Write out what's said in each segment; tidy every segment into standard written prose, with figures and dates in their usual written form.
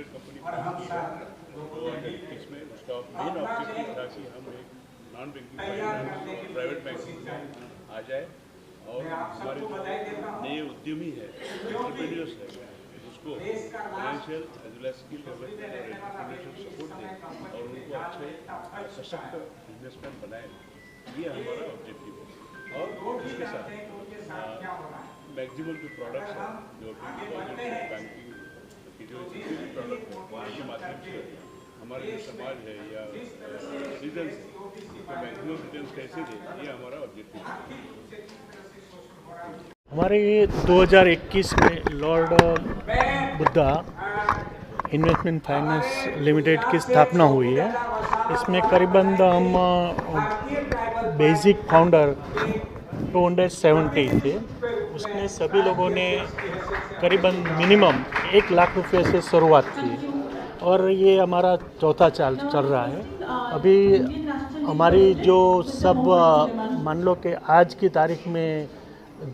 Limited company की है 2021 में। उसका मेन ऑब्जेक्टिव था कि हम एक non banking finance private banking में आ जाए और हमारे जो नए उद्यमी है, एंटरप्रेन्योर्स है, उसको फाइनेंशियल एज वेल एज स्किल डेवलपमेंट और एंटरप्रेन्योरशिप सपोर्ट दें और उनको अच्छे सशक्त बिजनेसमैन बनाए। ये हमारा ऑब्जेक्टिव है। और इसके साथ मैक्सिमम जो प्रोडक्ट्स हैं, जो बैंकिंग की जो जितने भी प्रोडक्ट हैं उसके माध्यम से हमारा जो समाज है या सिटीजन्स है उनको मैक्सिमम रिटर्न्स कैसे दें, ये हमारा ऑब्जेक्टिव है। हमारे 2021 में Lord Buddha investment finance limited की स्थापना हुई है। इसमें करीबन हम बेसिक फाउंडर 270 थे। उसमें सभी लोगों ने करीबन मिनिमम 1 लाख रुपए से शुरुआत की और ये हमारा चौथा चल रहा है। अभी हमारी जो सब मान लो कि आज की तारीख में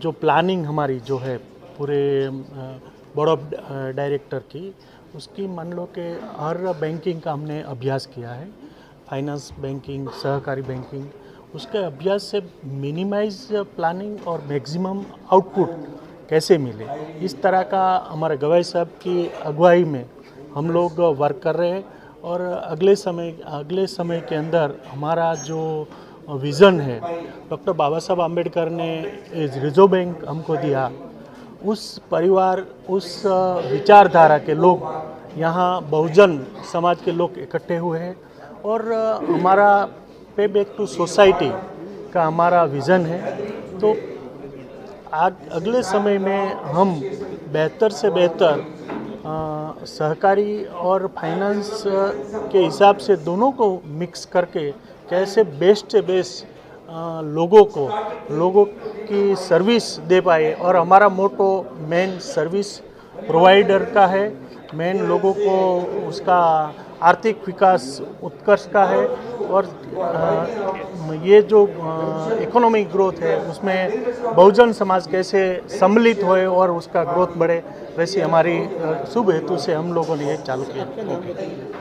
जो प्लानिंग हमारी जो है पूरे बोर्ड ऑफ डायरेक्टर की, उसकी मान लो कि हर बैंकिंग का हमने अभ्यास किया है। फाइनेंस बैंकिंग, सहकारी बैंकिंग, उसके अभ्यास से मिनिमाइज प्लानिंग और मैक्सिमम आउटपुट कैसे मिले, इस तरह का हमारे गवाही साहब की अगुवाई में हम लोग वर्क कर रहे हैं। और अगले समय के अंदर हमारा जो विज़न है, डॉक्टर बाबा साहब आम्बेडकर ने रिजर्व बैंक हमको दिया, उस परिवार, उस विचारधारा के लोग यहाँ बहुजन समाज के लोग इकट्ठे हुए हैं और हमारा पे बैक टू सोसाइटी का हमारा विज़न है। तो अगले समय में हम बेहतर से बेहतर सहकारी और फाइनेंस के हिसाब से दोनों को मिक्स करके कैसे बेस्ट से बेस्ट लोगों की सर्विस दे पाए। और हमारा मोटो मेन सर्विस प्रोवाइडर का है, मेन लोगों को उसका आर्थिक विकास उत्कर्ष का है। और ये जो इकोनॉमिक ग्रोथ है उसमें बहुजन समाज कैसे सम्मिलित होए और उसका ग्रोथ बढ़े, वैसे हमारी शुभ हेतु से हम लोगों ने ये चालू किया।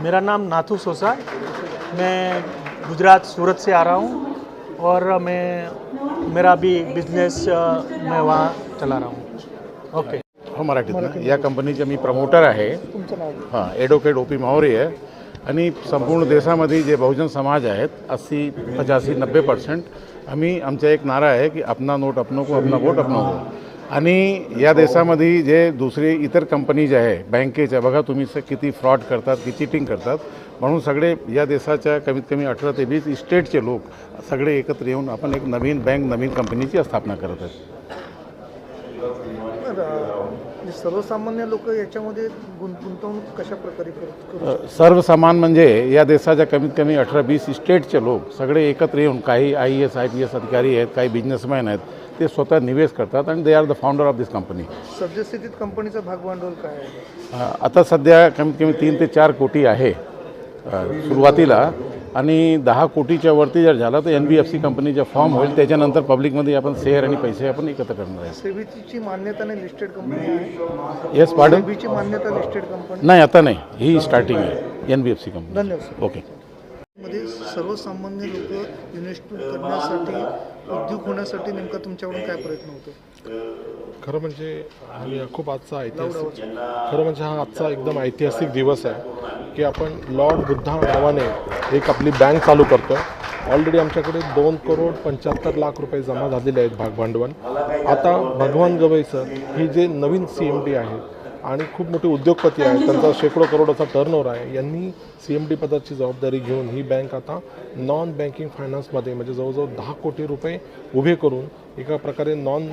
मेरा नाम नाथू सोसा, मैं गुजरात सूरत से आ रहा हूँ और मेरा भी बिझनेस मैं वहाँ चला रहा हूँ। ओके, हो मराठीत या कंपनीचे मी प्रमोटर आहे। हां, ॲडव्होकेट ओ पी मावरे आहे आणि संपूर्ण देशामध्ये जे बहुजन समाज आहेत 80, 85, 90% आम्ही आमचा एक नारा आहे की अपना नोट अपनों को, अपना वोट अपनों को। आणि या देशामध्ये जे दुसरे इतर कंपनी जे आहे बँकेच्या, बघा तुम्ही किती फ्रॉड करतात, किती चिटिंग करतात, म्हणून सगळे या देशाच्या कमीत कमी 18 ते 20 स्टेटचे लोक सगळे एकत्र येऊन आपण एक नवीन बँक, नवीन कंपनीची स्थापना करत आहेत। सर्वसामान्य लोक याच्यामध्ये गुंतवणूक कशा प्रकारे करतात? सर्वसामान्य म्हणजे या देशाच्या कमीत कमी 18-20 स्टेटचे लोक सगळे एकत्र येऊन, काही IAS IPS अधिकारी आहेत, काही बिझनेसमॅन आहेत, ते स्वतः निवेश करतात आणि they are the founder of this company. सद्यस्थितीत कंपनीचं भागभांडवल काय आहे? आता सध्या कमीत कमी 3 ते 4 कोटी आहे सुरुवातीला, आणि 10 कोटीच्या वरती जर झाला तर NBFC कंपनीचा फॉर्म होईल, त्याच्यानंतर पब्लिकमध्ये आपण शेअर आणि पैसे आपण एकत्र करणार आहे। सेबीची मान्यता नाही, लिस्टेड कंपनी आहे? Yes, pardon? सेबीची मान्यता लिस्टेड कंपनी नाही, आता नाही, ही स्टार्टिंग आहे NBFC कंपनी। धन्यवाद। ओके। मध्ये सर्वसामान्य लोक इन्व्हेस्टमेंट करण्यासाठी, उद्योग होण्यासाठी नेमका तुमच्याकडून काय प्रयत्न होतो? खरं म्हणजे खूप आजचा ऐतिहासिक, खरं म्हणजे हा आजचा एकदम ऐतिहासिक दिवस आहे की आपण लॉर्ड बुद्धा नावाने एक आपली बँक चालू करतो। ऑलरेडी आमच्याकडे 2,75,00,000 रुपये जमा झालेले आहेत भागभांडवल। आता भगवान गवई सर ही जे नवीन CMD आहेत आणि खूप मोठे उद्योगपती आहेत, त्यांचा शेकडो करोडाचा टर्नओव्हर आहे, यांनी CMD पदाची जबाबदारी घेऊन ही बँक आता नॉन बँकिंग फायनान्समध्ये म्हणजे जवळजवळ 10 कोटी रुपये उभे करून एका प्रकारे नॉन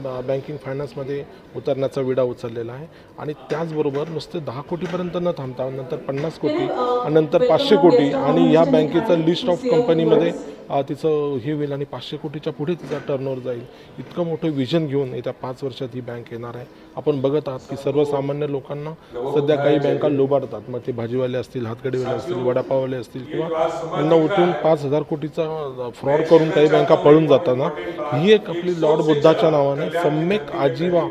बँकिंग फायनान्समध्ये उतरण्याचा विडा उचललेला आहे। आणि त्याचबरोबर नुसते 10 कोटीपर्यंत न थांबता नंतर 50 कोटी आणि नंतर 500 कोटी आणि या बँकेचं लिस्ट ऑफ कंपनीमध्ये तिचं हे होईल आणि 500 कोटीच्या पुढे तिचा टर्नओव्हर जाईल. इतकं मोठं विजन घेऊन येत्या 5 वर्षात ही बँक येणार आहे. आपण बघत आहात की सर्वसामान्य लोकांना सध्या काही बँका लोबाडतात. मग ते भाजीवाले असतील, हातगडीवाले असतील, वडापाववाले असतील किंवा त्यांना उठून 5,000 कोटीचा फ्रॉड करून काही बँका पळून जाताना ही एक आपली लॉर्ड बुद्धाच्या नावाने सम्यक आजीवा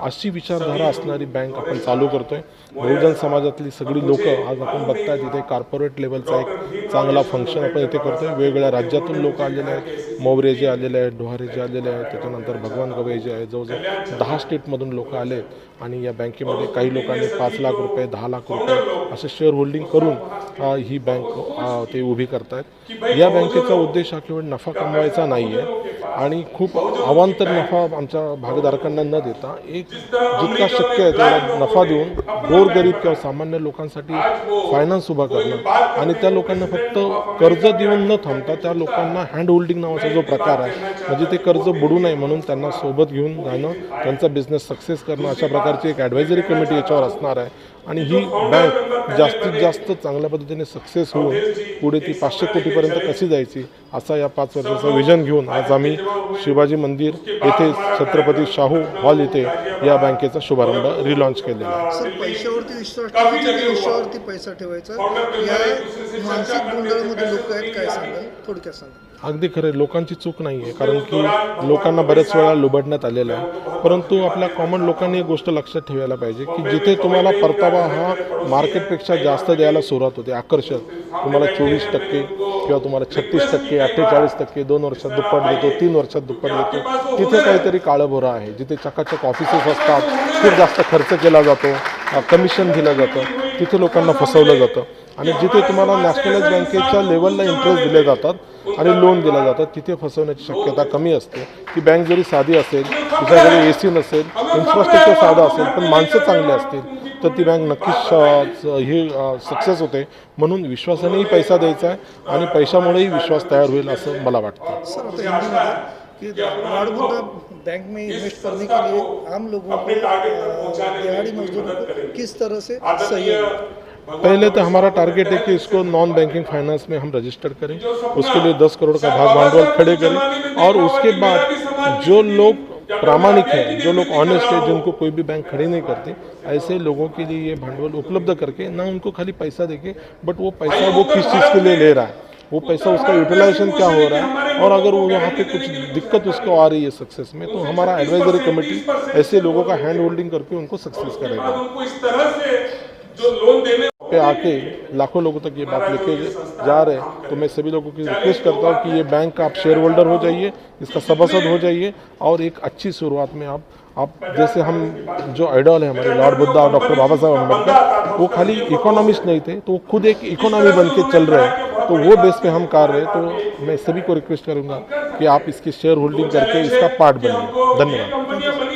अशी विचारधारा असणारी बँक आपण चालू करतोय. बहुजन समाजातली सगळी लोक आज आपण बघताय तिथे कॉर्पोरेट लेवलचा एक चांगला फंक्शन आपण इथे करतोय. वेगवेगळ्या राज्यातून लोक आलेले आहेत, मोवरे जे आलेले आहेत, डोहारे जे आलेले आहेत, त्याच्यानंतर भगवान गवई जे आहे, जवळजवळ 10 स्टेटमधून लोक आले आहेत आणि या बँकेमध्ये काही लोकांनी 5 लाख रुपये 10 लाख रुपये असे शेअर होल्डिंग करून ही बँक ते उभी करतायत. या बँकेचा उद्देश हा केवळ नफा कमवायचा नाही आहे आणि खूप अवांतर नफा आमच्या भागधारकांना न देता एक जितका शक्य आहे तेवढा नफा देऊन गोरगरीब किंवा सामान्य लोकांसाठी फायनान्स उभा करणं आणि त्या लोकांना फक्त कर्ज देऊन न थांबता त्या लोकांना हँड होल्डिंग नावाचा जो प्रकार आहे म्हणजे ते कर्ज बुडू नये म्हणून त्यांना सोबत घेऊन जाणं, त्यांचा बिझनेस सक्सेस करणं, अशा प्रकारची एक ॲडवायझरी कमिटी याच्यावर असणार आहे. आणि ही बँक जास्तीत जास्त चांगल्या पद्धतीने सक्सेस होऊन पुढे ती 500 कोटीपर्यंत कशी जायची असा या 5 वर्षाचा विजन घेऊन आज आम्ही शिवाजी मंदिर येथे छत्रपती शाहू हॉल येथे या बँकेचा शुभारंभ रिलॉन्च केलेला आहे. सर, पैशावरती विश्वास ठेवायचा की विश्वावरती पैसा ठेवायचा या मानसिक गोंधळामध्ये लोक आहेत, काय सांगाल? थोडक्यात सांगा. अगदी खरं, लोकांची चूक नाही आहे कारण की लोकांना बऱ्याच वेळा लुबाडण्यात आलेलं आहे. परंतु आपल्या कॉमन लोकांनी एक गोष्ट लक्षात ठेवायला पाहिजे की जिथे तुम्हाला परतावा हा मार्केटपेक्षा जास्त द्यायला सुरुवात होते, आकर्षक तुम्हाला 24% किंवा तुम्हाला 36%, 48%, 2 वर्षात दुप्पट देतो, 3 वर्षात दुप्पट देतो, तिथे काहीतरी काळभोरा आहे. जिथे चकाचक ऑफिसेस असतात, खूप जास्त खर्च केला जातो, कमिशन दिलं जातं, तिथे लोकांना फसवलं जातं. आणि जिथे तुम्हाला नॅशनलाइज बँकेच्या लेवलला इंटरेस्ट दिले जातात आणि लोन दिलं जातं तिथे फसवण्याची शक्यता कमी असते. ती बँक जरी साधी असेल, तिच्याकडे AC नसेल, इन्फ्रास्ट्रक्चर साधं असेल, पण माणसं चांगली असतील तर ती बँक नक्कीच ही सक्सेस होते. म्हणून विश्वासानेही पैसा द्यायचा आहे आणि पैशामुळेही विश्वास तयार होईल असं मला वाटतं. सर, आता हिंदी में कि लॉर्ड बुद्धा बैंक में इन्वेस्ट करने के लिए आम लोगों को, दिहाड़ी मजदूरों को किस तरह से सहयोग? पहले तो हमारा टारगेट है कि इसको नॉन बैंकिंग फाइनेंस में हम रजिस्टर करें, उसके लिए 10 करोड़ का भाग भांडवल खड़े करें और उसके बाद जो लोग प्रामाणिक हैं, जो लोग ऑनेस्ट हैं, जिनको कोई भी बैंक खड़े नहीं करते, ऐसे लोगों के लिए ये भांडवल उपलब्ध करके ना उनको खाली पैसा देके बट वो पैसा वो किस चीज़ के लिए ले रहा है, वो पैसा उसका यूटिलाइजेशन क्या हो रहा है और अगर वो वहाँ पे कुछ दिक्कत उसको आ रही है सक्सेस में तो हमारा एडवाइजरी कमेटी ऐसे लोगों का हैंड होल्डिंग करके उनको सक्सेस करेगा. पे आके लाखों लोगों तक ये बात लेके जा रहे हैं. तो मैं सभी लोगों की रिक्वेस्ट करता हूँ कि ये बैंक का आप शेयर होल्डर हो जाइए, इसका सभासद हो जाइए और एक अच्छी शुरुआत में आप जैसे हम जो आइडल है हमारे लॉर्ड बुद्धा और डॉक्टर बाबा साहब अम्बेडकर, वो खाली इकोनॉमिस्ट नहीं थे तो वो खुद एक इकोनॉमी बन के चल रहे हैं. तो वो बेस पे हम कर रहे हैं. तो मैं सभी को रिक्वेस्ट करूँगा कि आप इसकी शेयर होल्डिंग करके इसका पार्ट बनिए. धन्यवाद.